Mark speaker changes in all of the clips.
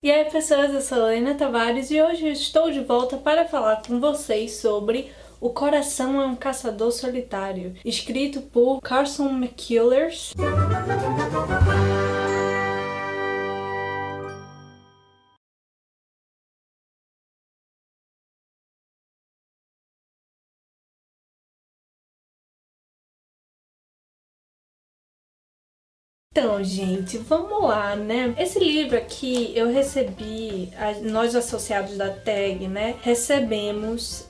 Speaker 1: E aí pessoas, eu sou a Helena Tavares e hoje eu estou de volta para falar com vocês sobre O Coração é um Caçador Solitário, escrito por Carson McCullers. Então, gente, vamos lá, né? Esse livro aqui eu recebi, nós associados da TAG, né? Recebemos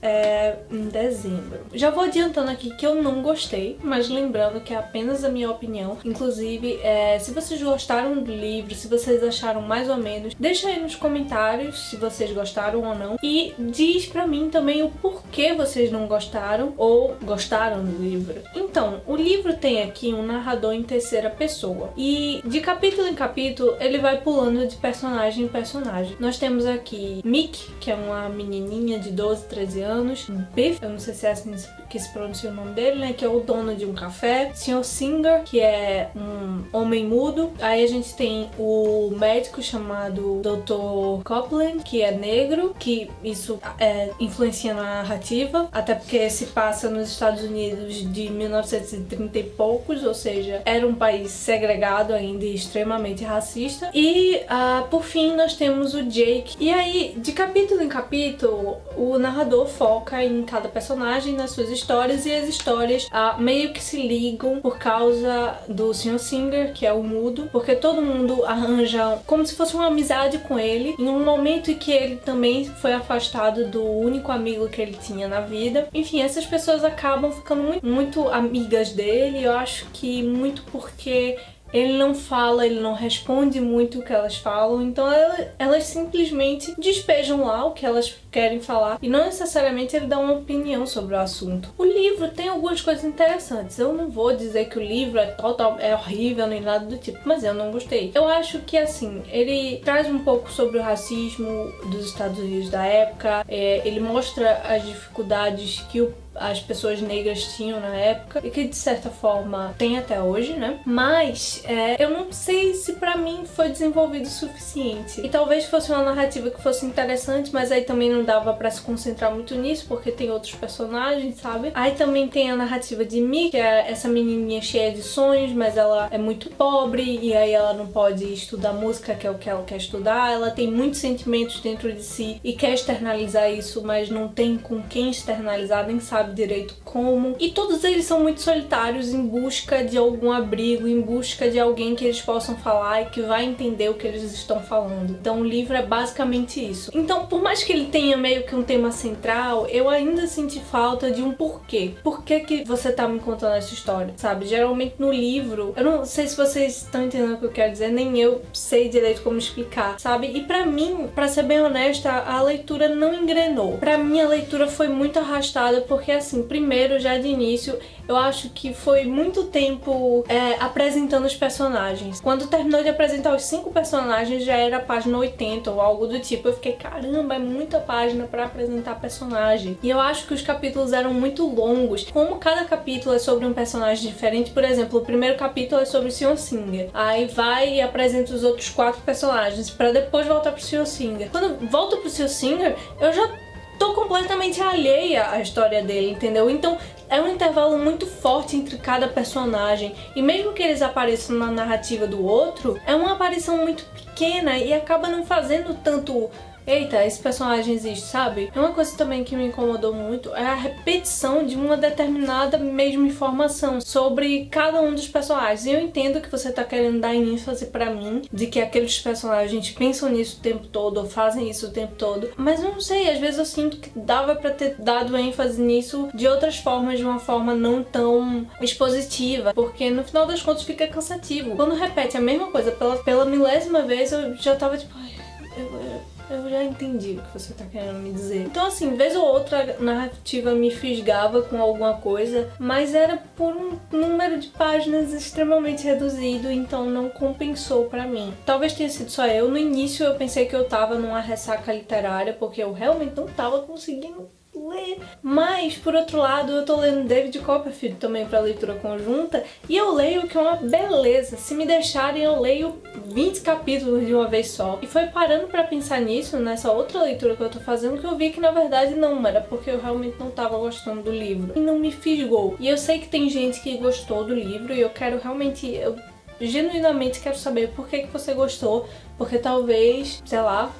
Speaker 1: em dezembro. Já vou adiantando aqui que eu não gostei, mas lembrando que é apenas a minha opinião. Inclusive, se vocês gostaram do livro, se vocês acharam mais ou menos, deixa aí nos comentários se vocês gostaram ou não. E diz pra mim também o porquê vocês não gostaram ou gostaram do livro. Então, o livro tem aqui um narrador em terceira pessoa. E de capítulo em capítulo ele vai pulando de personagem em personagem. Nós temos aqui Mick, que é uma menininha de 12, 13 anos. Biff, eu não sei se é assim que se pronuncia o nome dele, né? Que é o dono de um café. Sr. Singer, que é um homem mudo. Aí a gente tem o médico chamado Dr. Copeland, que é negro, que isso influencia na narrativa, até porque se passa nos Estados Unidos de 1930 e poucos, ou seja, era um país segregado ainda e extremamente racista. E por fim nós temos o Jake. E aí, de capítulo em capítulo, o narrador foca em cada personagem, nas suas histórias, e as histórias meio que se ligam por causa do Sr. Singer, que é o mudo, porque todo mundo arranja como se fosse uma amizade com ele, em um momento em que ele também foi afastado do único amigo que ele tinha na vida. Enfim, essas pessoas acabam ficando muito amigas dele, eu acho que muito porque ele não fala, ele não responde muito o que elas falam, então elas simplesmente despejam lá o que elas querem falar e não necessariamente ele dá uma opinião sobre o assunto. O livro tem algumas coisas interessantes, eu não vou dizer que o livro é horrível nem nada do tipo, mas eu não gostei. Eu acho que assim, ele traz um pouco sobre o racismo dos Estados Unidos da época, ele mostra as dificuldades que as pessoas negras tinham na época e que de certa forma tem até hoje, né? Mas eu não sei se pra mim foi desenvolvido o suficiente. E talvez fosse uma narrativa que fosse interessante, mas aí também não dava pra se concentrar muito nisso, porque tem outros personagens, sabe? Aí também tem a narrativa de Mick, que é essa menininha cheia de sonhos, mas ela é muito pobre e aí ela não pode estudar música, que é o que ela quer estudar. Ela tem muitos sentimentos dentro de si e quer externalizar isso, mas não tem com quem externalizar, nem sabe direito como. E todos eles são muito solitários, em busca de algum abrigo, em busca de alguém que eles possam falar e que vai entender o que eles estão falando. Então o livro é basicamente isso. Então, por mais que ele tenha meio que um tema central, eu ainda senti falta de um porquê. Por que você tá me contando essa história, sabe? Geralmente no livro, eu não sei se vocês estão entendendo o que eu quero dizer, nem eu sei direito como explicar, sabe? E pra mim, pra ser bem honesta, a leitura não engrenou. Pra mim a leitura foi muito arrastada, porque assim, primeiro, já de início, eu acho que foi muito tempo apresentando os personagens. Quando terminou de apresentar os 5 personagens, já era a página 80 ou algo do tipo. Eu fiquei, caramba, é muita página pra apresentar personagem. E eu acho que os capítulos eram muito longos. Como cada capítulo é sobre um personagem diferente, por exemplo, o primeiro capítulo é sobre o Sr. Singer. Aí vai e apresenta os outros 4 personagens, pra depois voltar pro Sr. Singer. Quando volta pro Sr. Singer, eu já tô completamente alheia à história dele, entendeu? Então é um intervalo muito forte entre cada personagem, e mesmo que eles apareçam na narrativa do outro, é uma aparição muito pequena e acaba não fazendo tanto eita, esse personagem existe, sabe? Uma coisa também que me incomodou muito é a repetição de uma determinada mesma informação sobre cada um dos personagens. E eu entendo que você tá querendo dar ênfase pra mim de que aqueles personagens pensam nisso o tempo todo ou fazem isso o tempo todo, mas eu não sei, às vezes eu sinto que dava pra ter dado ênfase nisso de outras formas, de uma forma não tão expositiva, porque no final das contas fica cansativo. Quando repete a mesma coisa pela milésima vez, eu já tava tipo, eu já entendi o que você tá querendo me dizer. Então assim, vez ou outra a narrativa me fisgava com alguma coisa, mas era por um número de páginas extremamente reduzido, então não compensou pra mim. Talvez tenha sido só eu. No início eu pensei que eu tava numa ressaca literária, porque eu realmente não tava conseguindo ler. Mas, por outro lado, eu tô lendo David Copperfield também pra leitura conjunta, e eu leio que é uma beleza. Se me deixarem, eu leio 20 capítulos de uma vez só. E foi parando pra pensar nisso, nessa outra leitura que eu tô fazendo, que eu vi que na verdade não era porque eu realmente não tava gostando do livro. E não me fisgou. E eu sei que tem gente que gostou do livro e eu quero realmente... Eu genuinamente quero saber por que você gostou. Porque talvez, sei lá...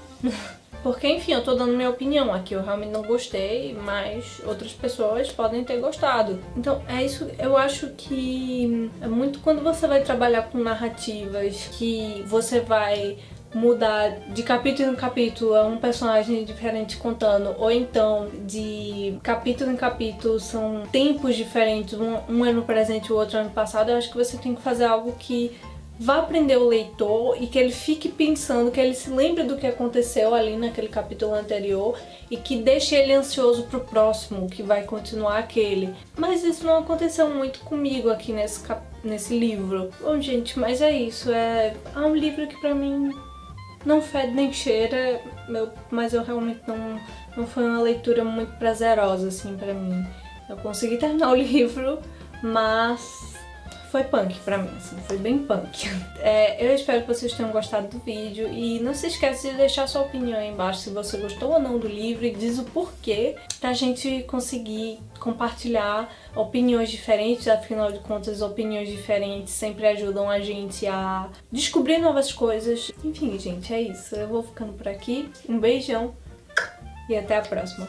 Speaker 1: Porque, enfim, eu tô dando minha opinião aqui, eu realmente não gostei, mas outras pessoas podem ter gostado. Então, é isso, eu acho que é muito quando você vai trabalhar com narrativas que você vai mudar de capítulo em capítulo, é um personagem diferente contando, ou então de capítulo em capítulo são tempos diferentes, um é no presente e o outro é no passado. Eu acho que você tem que fazer algo que vá prender o leitor e que ele fique pensando, que ele se lembre do que aconteceu ali naquele capítulo anterior e que deixe ele ansioso pro próximo, que vai continuar aquele. Mas isso não aconteceu muito comigo aqui nesse livro. Bom, gente, mas é isso. É um livro que pra mim não fede nem cheira, mas eu realmente não foi uma leitura muito prazerosa, assim, pra mim. Eu consegui terminar o livro, mas... foi punk pra mim, assim, foi bem punk. Eu espero que vocês tenham gostado do vídeo e não se esqueça de deixar sua opinião aí embaixo se você gostou ou não do livro e diz o porquê, pra gente conseguir compartilhar opiniões diferentes. Afinal de contas, opiniões diferentes sempre ajudam a gente a descobrir novas coisas. Enfim, gente, é isso. Eu vou ficando por aqui. Um beijão e até a próxima.